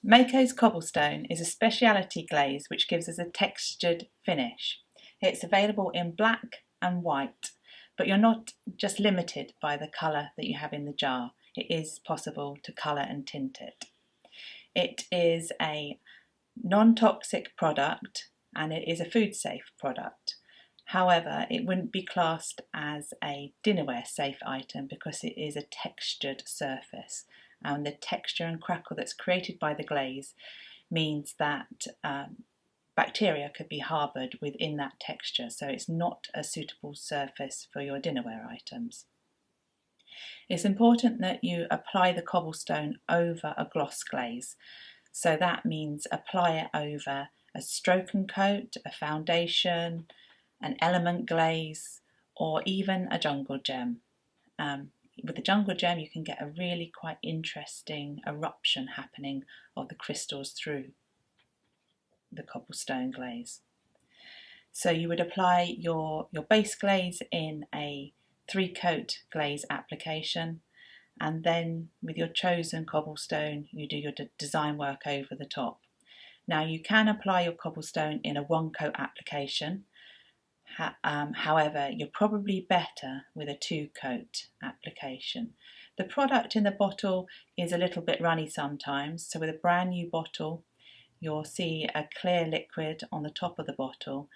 Mayco's Cobblestone is a speciality glaze which gives us a textured finish. It's available in black and white, but you're not just limited by the colour that you have in the jar. It is possible to colour and tint it. It is a non-toxic product and it is a food safe product. However, it wouldn't be classed as a dinnerware safe item because it is a textured surface, and the texture and crackle that's created by the glaze means that bacteria could be harboured within that texture, so it's not a suitable surface for your dinnerware items. It's important that you apply the cobblestone over a gloss glaze, so that means apply it over a stroke and coat, a foundation, an element glaze, or even a jungle gem. With the jungle gem you can get a really quite interesting eruption happening of the crystals through the cobblestone glaze. So you would apply your base glaze in a 3-coat glaze application, and then with your chosen cobblestone you do your design work over the top. Now you can apply your cobblestone in a 1-coat application. However, you're probably better with a 2-coat application. The product in the bottle is a little bit runny sometimes, so with a brand new bottle you'll see a clear liquid on the top of the bottle,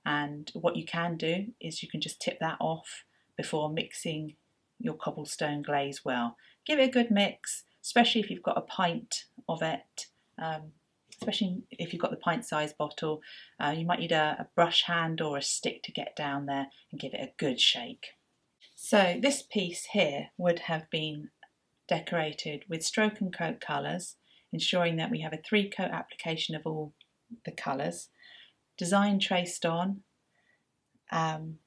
and what you can do is you can just tip that off before mixing your cobblestone glaze well. Give it a good mix, especially if you've got a pint of it. Especially if you've got the pint-sized bottle, you might need a brush hand or a stick to get down there and give it a good shake. So this piece here would have been decorated with stroke and coat colours, ensuring that we have a 3-coat application of all the colours, design traced on, and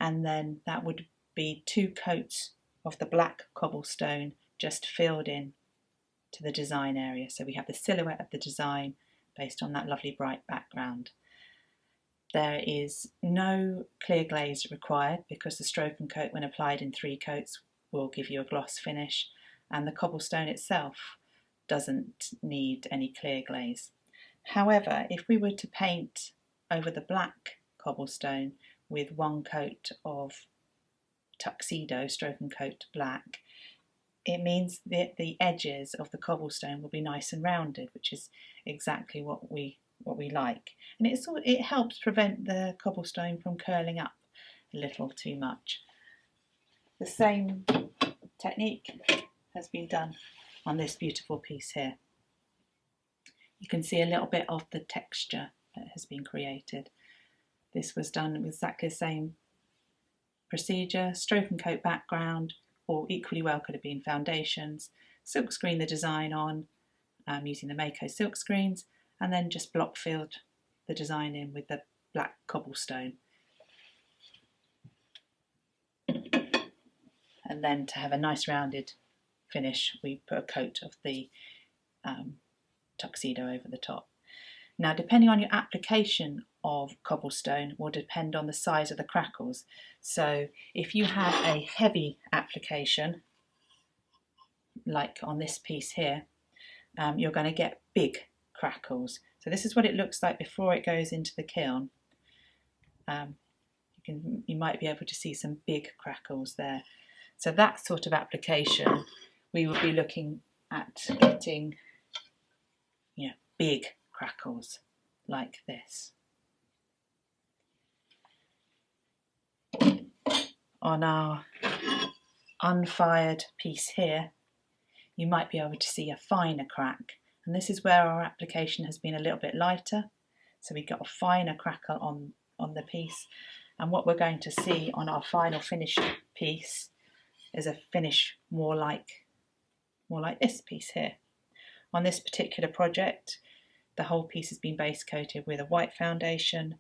then that would be 2 coats of the black cobblestone just filled in to the design area. So we have the silhouette of the design based on that lovely bright background. There is no clear glaze required because the stroke and coat, when applied in 3 coats, will give you a gloss finish, and the cobblestone itself doesn't need any clear glaze. However, if we were to paint over the black cobblestone with 1 coat of tuxedo stroke and coat black, it means that the edges of the cobblestone will be nice and rounded, which is exactly what we like. And it helps prevent the cobblestone from curling up a little too much. The same technique has been done on this beautiful piece here. You can see a little bit of the texture that has been created. This was done with exactly the same procedure, stroke and coat background, or equally well could have been foundations, silk screen the design on using the Mayco silk screens, and then just block filled the design in with the black cobblestone. And then to have a nice rounded finish, we put a coat of the tuxedo over the top. Now, depending on your application of cobblestone will depend on the size of the crackles. So if you have a heavy application, like on this piece here, you're going to get big crackles. So this is what it looks like before it goes into the kiln. You might be able to see some big crackles there. So that sort of application, we would be looking at getting, big crackles like this. On our unfired piece here, you might be able to see a finer crack, and this is where our application has been a little bit lighter, so we got a finer crackle on the piece. And what we're going to see on our final finished piece is a finish more like this piece here. On this particular project, the whole piece has been base coated with a white foundation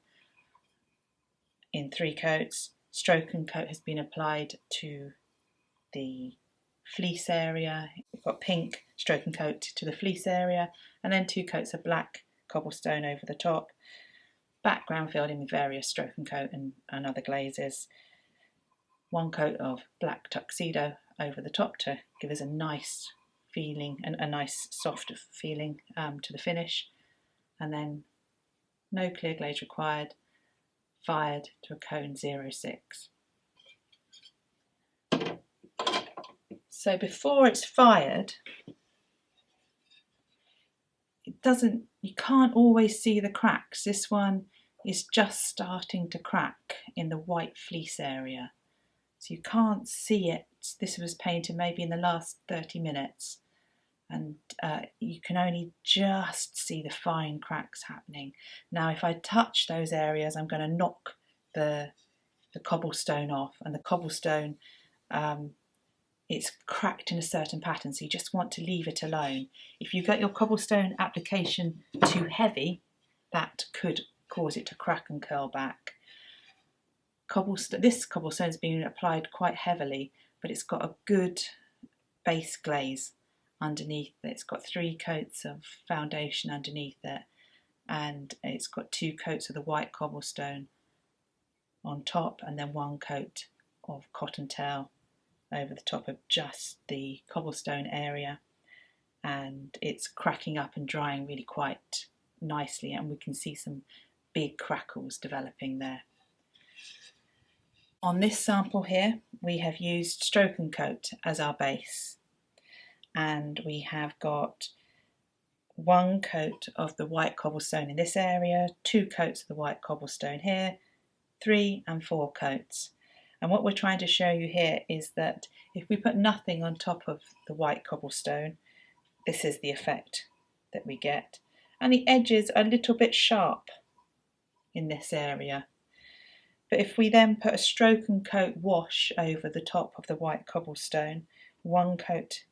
in 3 coats. Stroke and coat has been applied to the fleece area. We've got pink stroke and coat to the fleece area, and then 2 coats of black cobblestone over the top. Background filled in with various stroke and coat and other glazes. 1 coat of black tuxedo over the top to give us a nice feeling, a nice soft feeling to the finish. And then no clear glaze required, fired to a cone 0.6. So before it's fired, you can't always see the cracks. This one is just starting to crack in the white fleece area. So you can't see it. This was painted maybe in the last 30 minutes. And you can only just see the fine cracks happening. Now if I touch those areas, I'm going to knock the cobblestone off, and the cobblestone, it's cracked in a certain pattern, so you just want to leave it alone. If you get your cobblestone application too heavy, that could cause it to crack and curl back. This cobblestone's been applied quite heavily, but it's got a good base glaze underneath it. It's got 3 coats of foundation underneath it, and it's got 2 coats of the white cobblestone on top, and then 1 coat of cottontail over the top of just the cobblestone area. And it's cracking up and drying really quite nicely, and we can see some big crackles developing there. On this sample here, we have used Stroke and Coat as our base, and we have got 1 coat of the white cobblestone in this area, 2 coats of the white cobblestone here, 3 and 4 coats. And what we're trying to show you here is that if we put nothing on top of the white cobblestone, this is the effect that we get. And the edges are a little bit sharp in this area. But if we then put a Stroke and Coat wash over the top of the white cobblestone, 1 coat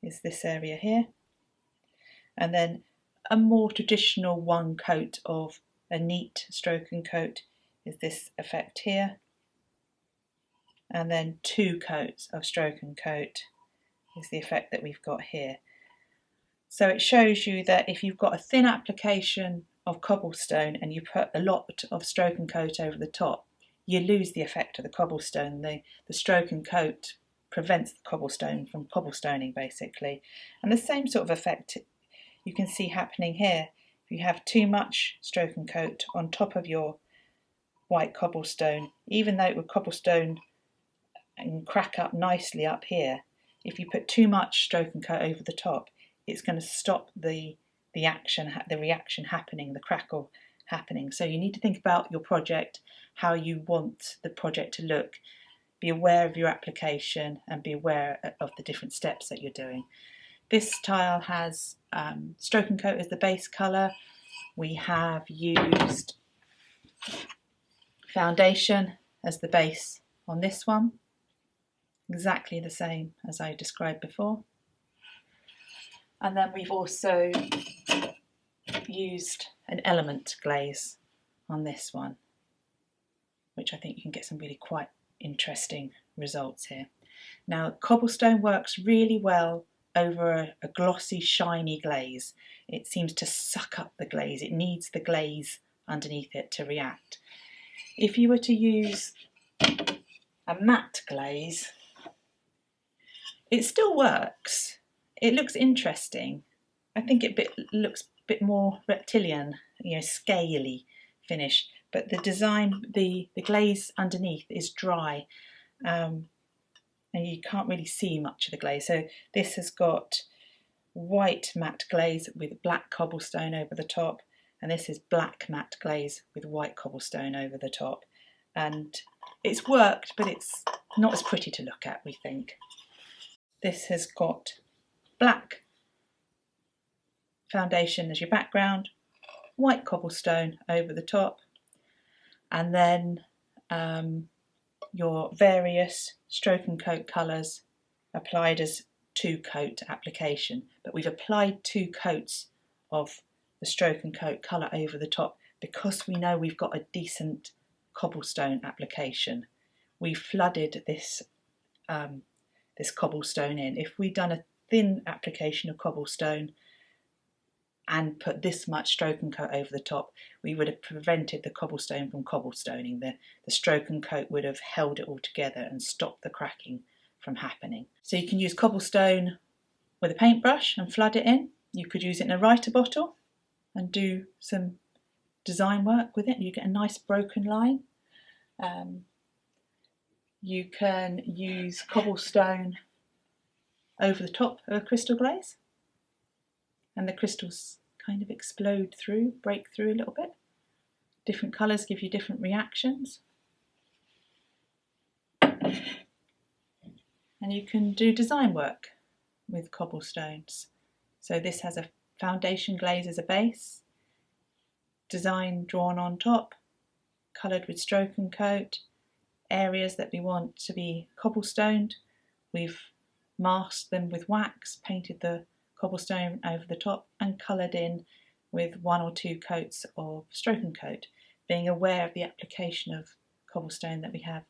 is this area here, and then a more traditional 1 coat of a neat Stroke and Coat is this effect here, and then 2 coats of Stroke and Coat is the effect that we've got here. So it shows you that if you've got a thin application of cobblestone and you put a lot of Stroke and Coat over the top, you lose the effect of the cobblestone. The Stroke and Coat prevents the cobblestone from cobblestoning basically. And the same sort of effect you can see happening here. If you have too much Stroke and Coat on top of your white cobblestone, even though it would cobblestone and crack up nicely up here, if you put too much Stroke and Coat over the top, it's going to stop the reaction happening, the crackle happening. So you need to think about your project, how you want the project to look. Be aware of your application and be aware of the different steps that you're doing. This tile has Stroke and Coat as the base colour. We have used foundation as the base on this one, exactly the same as I described before. And then we've also used an element glaze on this one, which I think you can get some really quite interesting results here. Now, cobblestone works really well over a glossy, shiny glaze. It seems to suck up the glaze. It needs the glaze underneath it to react. If you were to use a matte glaze, it still works. It looks interesting. I think it looks a bit more reptilian, scaly finish. But the design, the glaze underneath is dry, and you can't really see much of the glaze. So this has got white matte glaze with black cobblestone over the top, and this is black matte glaze with white cobblestone over the top. And it's worked, but it's not as pretty to look at, we think. This has got black foundation as your background, white cobblestone over the top, and then your various Stroke and Coat colours applied as 2 coat application. But we've applied 2 coats of the Stroke and Coat colour over the top because we know we've got a decent cobblestone application. We flooded this this cobblestone in. If we'd done a thin application of cobblestone and put this much Stroke and Coat over the top, we would have prevented the cobblestone from cobblestoning. The Stroke and Coat would have held it all together and stopped the cracking from happening. So you can use cobblestone with a paintbrush and flood it in. You could use it in a writer bottle and do some design work with it. You get a nice broken line. You can use cobblestone over the top of a crystal glaze, and the crystals kind of explode through, break through a little bit. Different colours give you different reactions. And you can do design work with cobblestones. So this has a foundation glaze as a base, design drawn on top, coloured with stroke and coat. Areas that we want to be cobblestoned, we've masked them with wax, painted the cobblestone over the top and coloured in with 1 or 2 coats of stroke and coat, being aware of the application of cobblestone that we have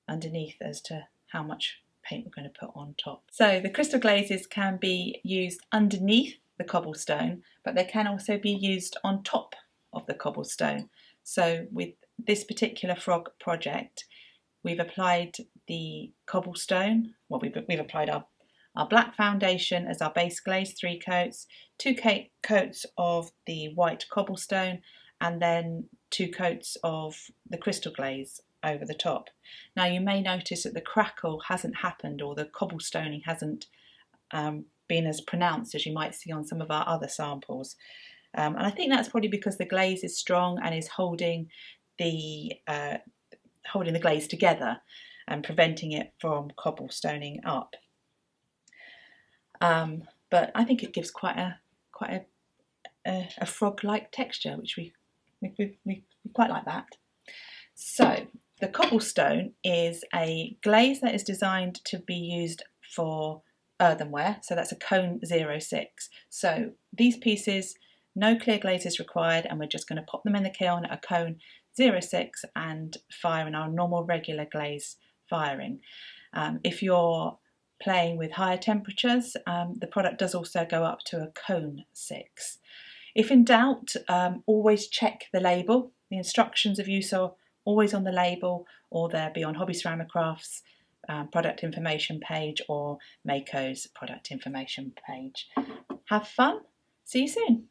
underneath as to how much paint we're going to put on top. So the crystal glazes can be used underneath the cobblestone, but they can also be used on top of the cobblestone. So with this particular frog project, we've applied the cobblestone, well, we've applied our black foundation as our base glaze, 3 coats, 2 coats of the white cobblestone, and then 2 coats of the crystal glaze over the top. Now you may notice that the crackle hasn't happened, or the cobblestoning hasn't been as pronounced as you might see on some of our other samples. And I think that's probably because the glaze is strong and is holding the glaze together and preventing it from cobblestoning up. But I think it gives quite a frog-like texture, which we quite like that. So the cobblestone is a glaze that is designed to be used for earthenware, so that's a cone 06. So these pieces, no clear glaze is required, and we're just going to pop them in the kiln at a cone 06 and fire in our normal regular glaze firing. If you're playing with higher temperatures, the product does also go up to a cone 6. If in doubt, always check the label. The instructions of use are always on the label, or they'll be on Hobby Ceramic Crafts product information page or Mayco's product information page. Have fun. See you soon.